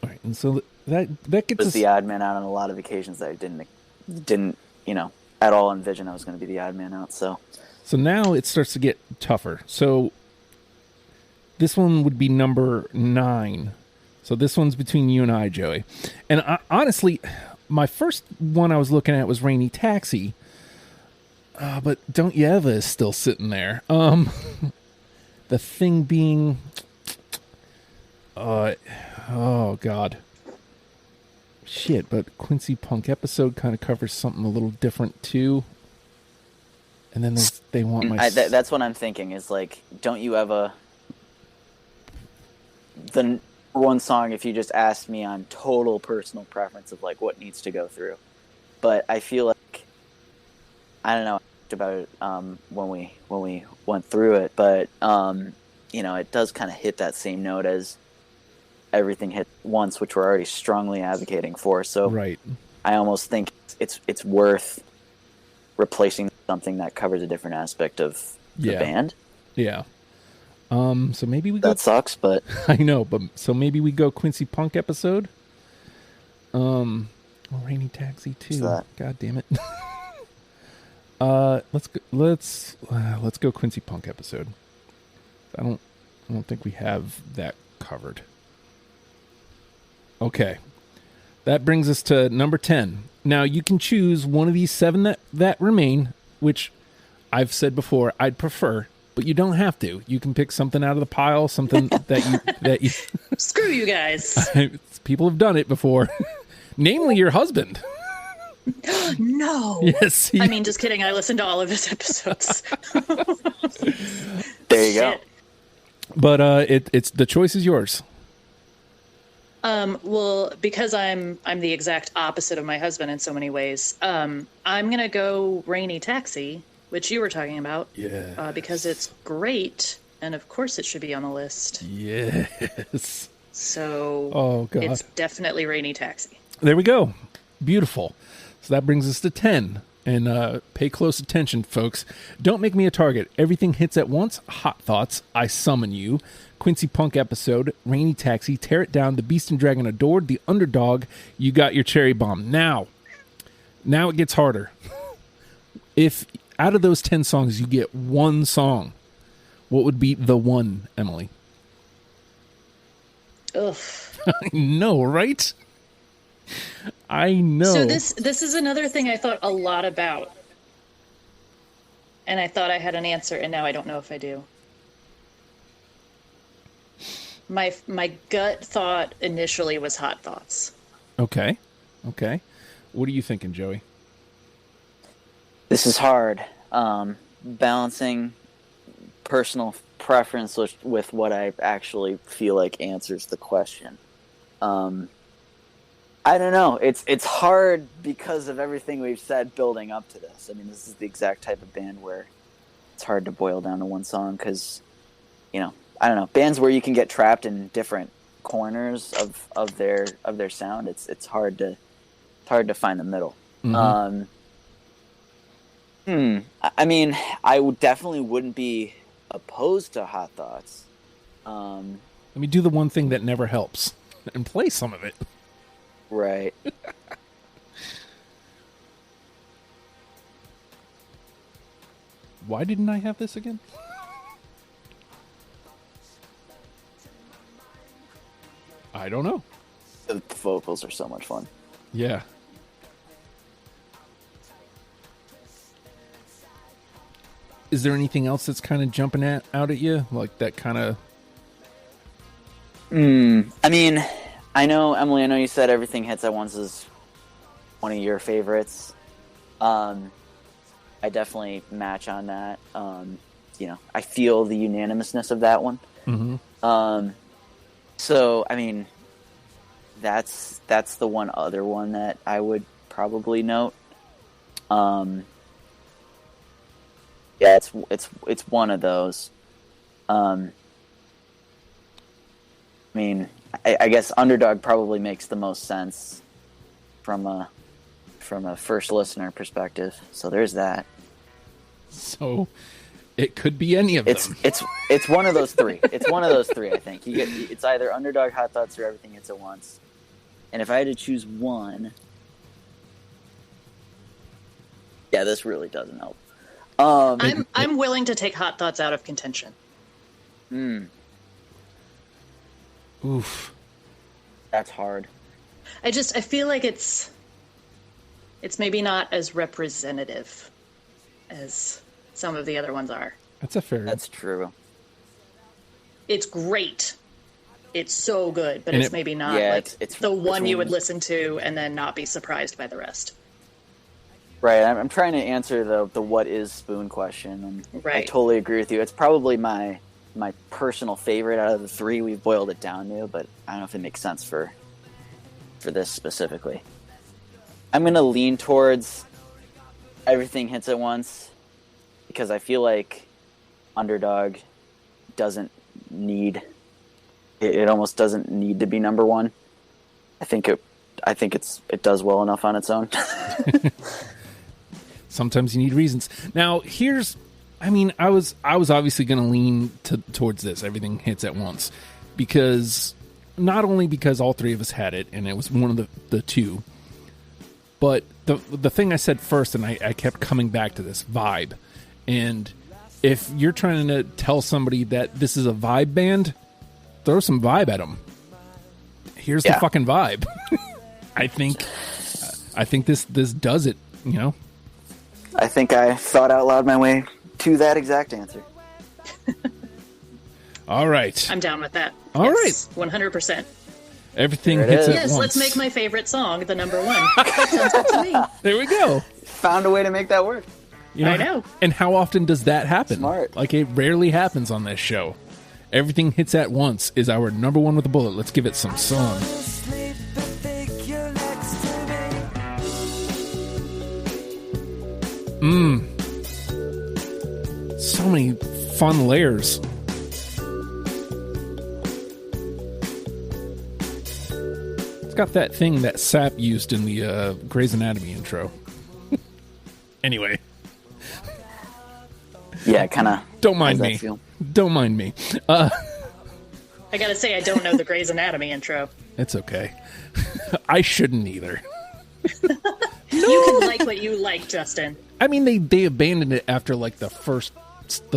all right, and so that gets Was us. the odd man out on a lot of occasions that I didn't at all envision I was going to be the odd man out. So Now it starts to get tougher. So this one would be number 9. So this one's between you and I, Joey. And honestly, my first one I was looking at was Rainy Taxi. But Don't You Ever is still sitting there. The thing being, oh God, shit. But Quincy Punk Episode kind of covers something a little different too. And then they want my. that's what I'm thinking is like, Don't You Ever. The number one song, if you just asked me on total personal preference of like what needs to go through, but I feel like, I don't know about it when we went through it, but it does kind of hit that same note as Everything Hit Once, which we're already strongly advocating for. So right. I almost think it's worth replacing something that covers a different aspect of the band. Yeah. So maybe we go. That sucks, but I know, but so maybe we go Quincy Punk Episode. Rainy Taxi too. God damn it. Let's go Quincy Punk Episode. I don't think we have that covered. Okay. That brings us to number 10. Now you can choose one of these 7 that remain, which I've said before I'd prefer, but you don't have to. You can pick something out of the pile, something that you Screw you guys. People have done it before. Namely your husband. No. Yes. I mean, just kidding. I listened to all of his episodes. there you go. But it's the choice is yours. Well, because I'm the exact opposite of my husband in so many ways. I'm gonna go Rainy Taxi, which you were talking about. Yeah. Because it's great, and of course it should be on the list. Yes. So. Oh God. It's definitely Rainy Taxi. There we go. Beautiful. So that brings us to 10. And pay close attention, folks. Don't Make Me a Target. Everything Hits at Once. Hot Thoughts. I Summon You. Quincy Punk Episode. Rainy Taxi. Tear It Down. The Beast and Dragon Adored. The Underdog. You Got Your Cherry Bomb. Now it gets harder. If out of those 10 songs you get one song, what would be the one, Emily? Ugh. I know, right? I know. So this is another thing I thought a lot about. And I thought I had an answer, and now I don't know if I do. My gut thought initially was Hot Thoughts. Okay. What are you thinking, Joey? This is hard. Balancing personal preference with what I actually feel like answers the question. I don't know. It's hard because of everything we've said building up to this. I mean, this is the exact type of band where it's hard to boil down to one song because, I don't know, bands where you can get trapped in different corners of their sound. It's hard to find the middle. Mm-hmm. I mean, I definitely wouldn't be opposed to Hot Thoughts. Let me do the one thing that never helps and play some of it. Right. Why didn't I have this again? I don't know. The vocals are so much fun. Yeah. Is there anything else that's kind of jumping out at you? Like that kind of... I mean, Emily, I know you said Everything Hits at Once is one of your favorites. I definitely match on that. I feel the unanimousness of that one. Mm-hmm. So, I mean, that's the one other one that I would probably note. Yeah, it's one of those. I mean, I guess Underdog probably makes the most sense from a first listener perspective. So there's that. So it could be any of them. It's one of those three. It's one of those three. I think it's either Underdog, Hot Thoughts, or Everything Hits at Once. And if I had to choose one, yeah, this really doesn't help. I'm willing to take Hot Thoughts out of contention. Oof. That's hard. I feel like it's maybe not as representative as some of the other ones are. That's true. It's great. It's so good, but And it's maybe not it's the one you would listen to and then not be surprised by the rest. Right. I'm trying to answer the what is Spoon question, and right. I totally agree with you. It's probably my personal favorite out of the three we've boiled it down to, but I don't know if it makes sense for this specifically. I'm going to lean towards Everything Hits at Once because I feel like Underdog doesn't need it almost doesn't need to be number one. I think it does well enough on its own. Sometimes you need reasons. Now, I was obviously going to lean towards this. Everything Hits at Once, because not only because all three of us had it, and it was one of the two, but the thing I said first, and I kept coming back to this vibe. And if you're trying to tell somebody that this is a vibe band, throw some vibe at them. Here's the fucking vibe. I think this does it. You know. I think I thought out loud my way to that exact answer. All right. I'm down with that. All right. 100%. Everything Hits at Yes, Once. let's make my favorite song the number one. That sounds good to me. There we go. Found a way to make that work. I know. And how often does that happen? Smart. Like, it rarely happens on this show. Everything Hits at Once is our number one with a bullet. Let's give it some song. So many fun layers. It's got that thing that Sap used in the Grey's Anatomy intro. Anyway. Yeah, kind of. Don't mind me. Don't mind me. I gotta say, I don't know the Grey's Anatomy intro. It's okay. I shouldn't either. You can like what you like, Justin. I mean, they abandoned it after like the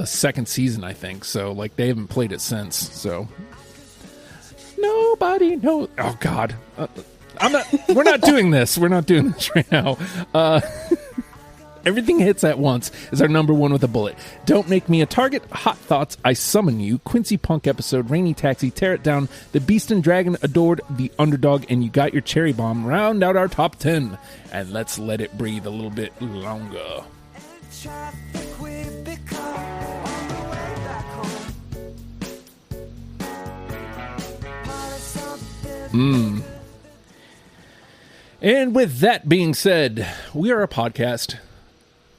second season, I think. So like they haven't played it since. So nobody knows. Oh God, We're not doing this. We're not doing this right now. Everything Hits at Once is our number one with a bullet. Don't Make Me a Target, Hot Thoughts, I Summon You, Quincy Punk Episode, Rainy Taxi, Tear It Down, The Beast and Dragon Adored, The Underdog, and You Got Your Cherry Bomb round out our top 10. And let's let it breathe a little bit longer. And with that being said, we are a podcast.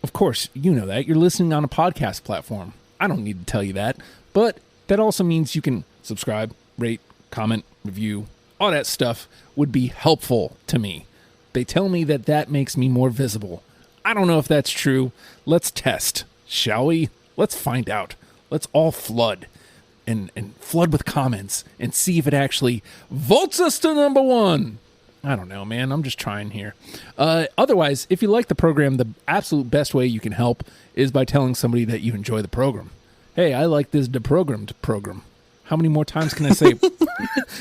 Of course, you know that. You're listening on a podcast platform. I don't need to tell you that. But that also means you can subscribe, rate, comment, review. All that stuff would be helpful to me. They tell me that makes me more visible. I don't know if that's true. Let's test, shall we? Let's find out. Let's all flood and flood with comments and see if it actually votes us to number one. I don't know, man. I'm just trying here. Otherwise, if you like the program, the absolute best way you can help is by telling somebody that you enjoy the program. Hey, I like this deprogrammed program. How many more times can I say?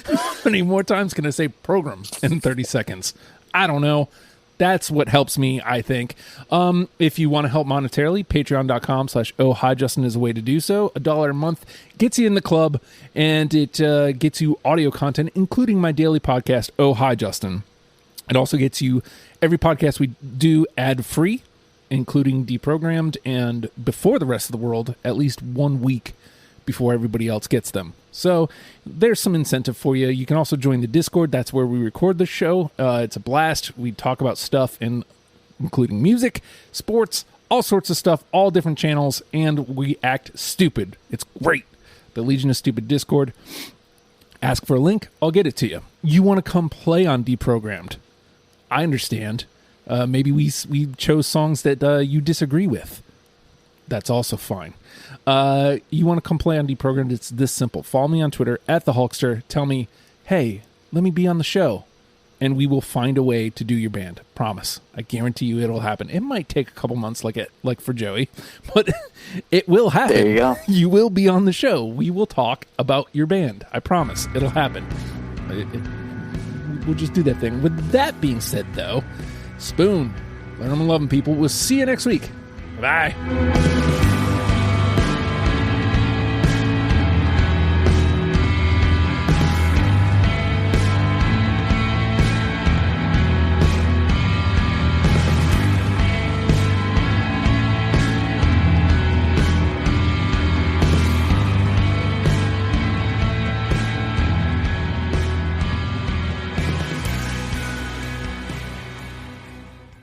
How many more times can I say program in 30 seconds? I don't know. That's what helps me, I think. If you want to help monetarily, patreon.com/ohhijustin is a way to do so. $1 a month gets you in the club, and it gets you audio content, including my daily podcast, Oh Hi Justin. It also gets you every podcast we do ad-free, including Deprogrammed, and before the rest of the world, at least 1 week before everybody else gets them. So there's some incentive for you. You can also join the Discord. That's where we record the show. It's a blast. We talk about stuff, including music, sports, all sorts of stuff, all different channels, and we act stupid. It's great. The Legion of Stupid Discord. Ask for a link. I'll get it to you. You want to come play on Deprogrammed? I understand. Maybe we chose songs that you disagree with. That's also fine. You want to come play on Deprogrammed? It's this simple. Follow me on Twitter @TheHulkster. Tell me, hey, let me be on the show. And we will find a way to do your band. Promise. I guarantee you it'll happen. It might take a couple months like for Joey, but it will happen. There you go. You will be on the show. We will talk about your band. I promise. It'll happen. We'll just do that thing. With that being said, though, Spoon, learn them and love them, people. We'll see you next week. Bye.